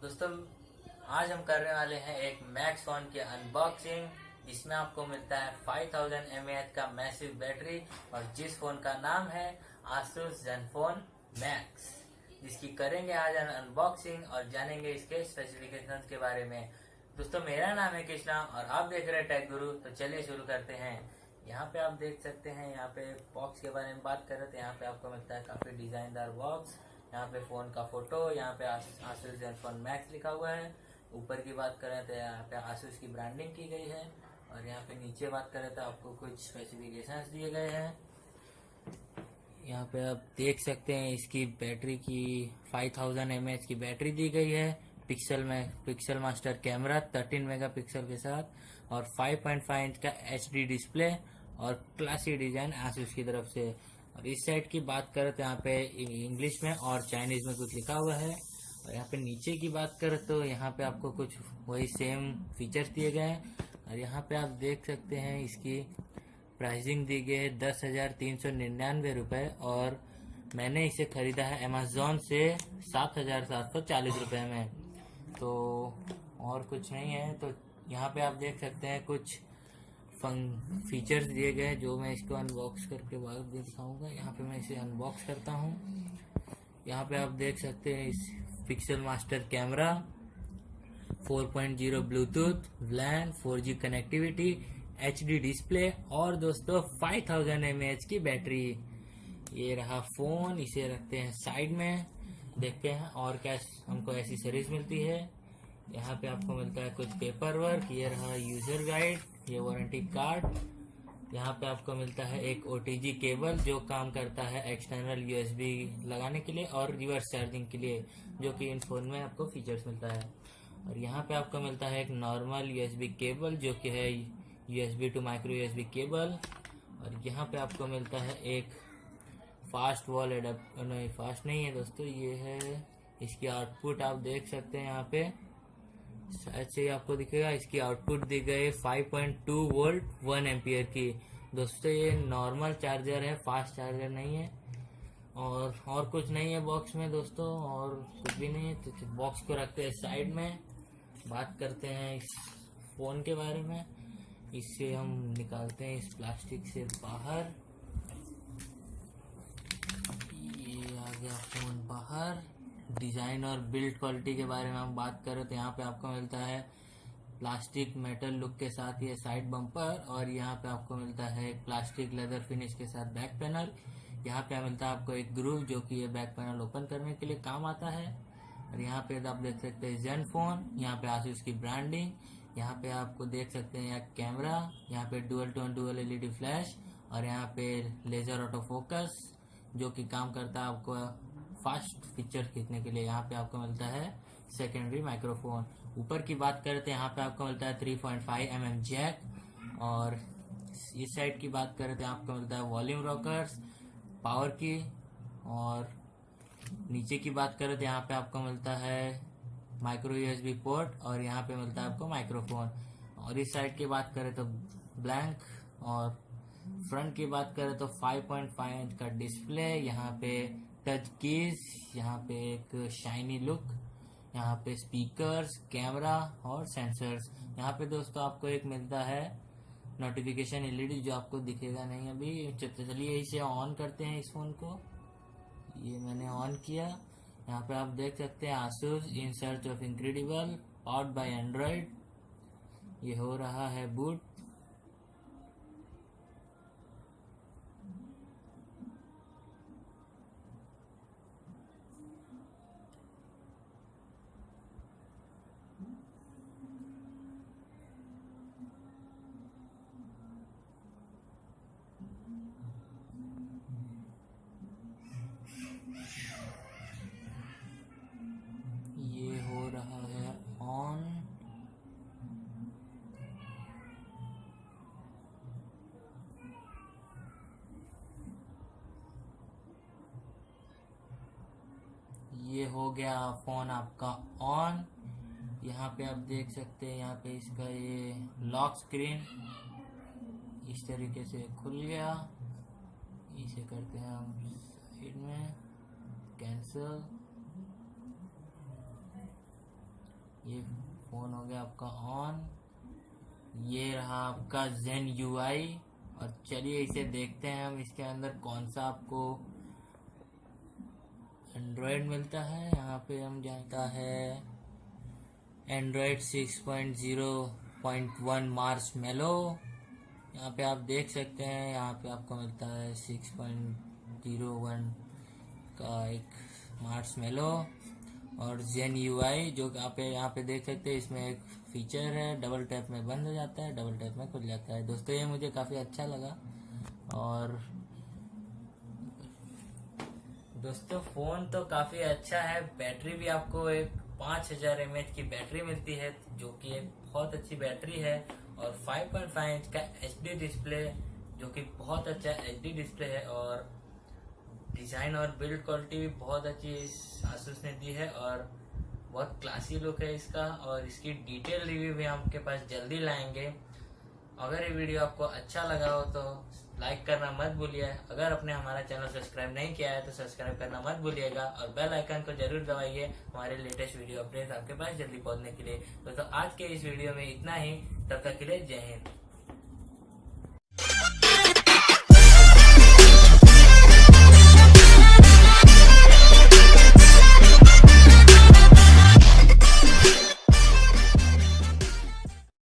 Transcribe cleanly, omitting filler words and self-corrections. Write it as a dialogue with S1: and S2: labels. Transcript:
S1: दोस्तों, आज हम करने वाले हैं एक मैक्स फोन की अनबॉक्सिंग, जिसमें आपको मिलता है 5000 mAh का मैसिव बैटरी और जिस फोन का नाम है Asus Zenfone Max, जिसकी करेंगे आज अनबॉक्सिंग और जानेंगे इसके स्पेसिफिकेशंस के बारे में। दोस्तों, मेरा नाम है कृष्णा और आप देख रहे हैं टेक गुरु। तो चलिए शुरू करते हैं। यहाँ पे आप देख सकते हैं, यहाँ पे बॉक्स के बारे में बात करें तो यहाँ पे आपको मिलता है काफी डिजाइनदार बॉक्स। यहाँ पे फोन का फोटो, यहाँ पे Asus Zenfone Max लिखा हुआ है। ऊपर की बात करें तो यहाँ पे Asus की ब्रांडिंग की गई है और यहाँ पे नीचे बात करें तो आपको कुछ स्पेसिफिकेशंस दिए गए हैं। यहाँ पे आप देख सकते हैं इसकी बैटरी की 5000 mAh की बैटरी दी गई है। पिक्सल मास्टर कैमरा 13 मेगापिक्सल के साथ और 5.5 इंच का HD डिस्प्ले और क्लासी डिजाइन Asus की तरफ से। और इस साइड की बात करें तो यहाँ पे इंग्लिश में और चाइनीज में कुछ लिखा हुआ है। और यहाँ पे नीचे की बात करें तो यहाँ पे आपको कुछ वही सेम फीचर्स दिए गए हैं। और यहाँ पे आप देख सकते हैं इसकी प्राइसिंग दी गई है 10,399 रुपये और मैंने इसे खरीदा है अमेजोन से 7,740 रुपये में। तो और कुछ नहीं है। तो यहाँ पे आप देख सकते हैं कुछ फीचर्स दिए गए हैं जो मैं इसको अनबॉक्स करके बाद दिखाऊंगा। यहाँ पे मैं इसे अनबॉक्स करता हूँ। यहाँ पे आप देख सकते हैं इस pixel master camera, 4.0 Bluetooth, WLAN, 4G connectivity, HD display और दोस्तों 5000 mAh की बैटरी। ये रहा फोन, इसे रखते हैं साइड में। देखते हैं और क्या हमको एसेसरीज मिलती है। यहाँ पे आपको मिलता है कुछ पेपर वर्क, ये रहा यूजर गाइड, ये वारंटी कार्ड। यहाँ पे आपको मिलता है एक OTG केबल जो काम करता है एक्सटर्नल USB लगाने के लिए और रिवर्स चार्जिंग के लिए, जो कि इन फोन में आपको फीचर्स मिलता है। और यहाँ पे आपको मिलता है एक नॉर्मल USB केबल जो कि है USB to micro USB cable. और यहाँ पे आपको मिलता है एक फास्ट वॉल एडाप्टर, नहीं फास्ट नहीं है दोस्तों, ये है इसकी आउटपुट। आप देख सकते हैं यहाँ पे शायद से आपको दिखेगा, इसकी आउटपुट दी गई 5.2 वोल्ट 1 एम्पियर की। दोस्तों, ये नॉर्मल चार्जर है, फास्ट चार्जर नहीं है। और कुछ नहीं है बॉक्स में दोस्तों, और कुछ भी नहीं है। तो बॉक्स को रखते हैं साइड में। बात करते हैं इस फोन के बारे में। इसे हम निकालते हैं इस प्लास्टिक से बाहर। ये आ गया फोन बाहर। डिजाइन और बिल्ड क्वालिटी के बारे में हम बात करें तो यहाँ पे आपको मिलता है प्लास्टिक मेटल लुक के साथ ये साइड बम्पर और यहाँ पे आपको मिलता है एक प्लास्टिक लेदर फिनिश के साथ बैक पैनल। यहाँ पे मिलता है आपको एक ग्रूव जो कि ये बैक पैनल ओपन करने के लिए काम आता है। और यहाँ पे आप देख सकते हैं Zenfone, यहाँ पे Asus की ब्रांडिंग। यहाँ पे आपको देख सकते हैं यहाँ कैमरा, यहाँ पे dual tone dual LED flash और यहाँ पे लेजर ऑटो फोकस जो कि काम करता है आपको फास्ट पिक्चर खींचने के लिए। यहाँ पे आपको मिलता है सेकेंडरी माइक्रोफोन। ऊपर की बात करें तो यहाँ पे आपको मिलता है 3.5 mm जैक। और इस साइड की बात करें तो आपको मिलता है वॉल्यूम रॉकर्स, पावर की। और नीचे की बात करें तो यहाँ पे आपको मिलता है माइक्रो USB पोर्ट और यहाँ पे मिलता है आपको माइक्रोफोन। और इस साइड की बात करें तो ब्लैंक। और फ्रंट की बात करें तो 5.5 इंच का डिस्प्ले, यहाँ पे टच कीज, यहाँ पे एक शाइनी लुक, यहाँ पे स्पीकर्स, कैमरा और सेंसर्स। यहाँ पे दोस्तों आपको एक मिलता है नोटिफिकेशन LED जो आपको दिखेगा नहीं अभी। चलिए इसे ऑन करते हैं इस फोन को। ये मैंने ऑन किया। यहाँ पे आप देख सकते हैं Asus in search of incredible powered by Android. ये हो रहा है बूट। ये हो रहा है ऑन। ये हो गया फोन आपका ऑन। यहाँ पे आप देख सकते हैं, यहाँ पे इसका ये लॉक स्क्रीन इस तरीके से खुल गया। इसे करते हैं हम साइड में कैंसिल। ये फोन हो गया आपका ऑन। ये रहा आपका Zen UI। और चलिए इसे देखते हैं हम, इसके अंदर कौन सा आपको एंड्रॉयड मिलता है। यहाँ पे हम जाता है एंड्रॉयड 6.0.1 मार्शमैलो। यहाँ पे आप देख सकते हैं, यहाँ पे आपको मिलता है 6.01 का एक मार्शमैलो। और Zen UI जो आप यहाँ पे देख सकते हैं, इसमें एक फीचर है, डबल टैप में बंद हो जाता है, डबल टैप में खुल जाता है। दोस्तों ये मुझे काफ़ी अच्छा लगा। और दोस्तों फ़ोन तो काफ़ी अच्छा है, बैटरी भी आपको एक 5000 mAh की बैटरी मिलती है, जो कि एक बहुत अच्छी बैटरी है। और 5.5 इंच का HD डिस्प्ले, जो कि बहुत अच्छा HD डिस्प्ले है। और डिज़ाइन और बिल्ड क्वालिटी भी बहुत अच्छी आसूस ने दी है, और बहुत क्लासी लुक है इसका। और इसकी डिटेल रिव्यू भी हम आपके पास जल्दी लाएंगे। अगर ये वीडियो आपको अच्छा लगा हो तो लाइक करना मत भूलिए। अगर आपने हमारा चैनल सब्सक्राइब नहीं किया है तो सब्सक्राइब करना मत भूलिएगा, और बेल आइकन को जरूर दबाइए हमारे लेटेस्ट वीडियो अपडेट आपके पास जल्दी पहुंचने के लिए। तो आज के इस वीडियो में इतना ही, तब तक के लिए जय हिंद।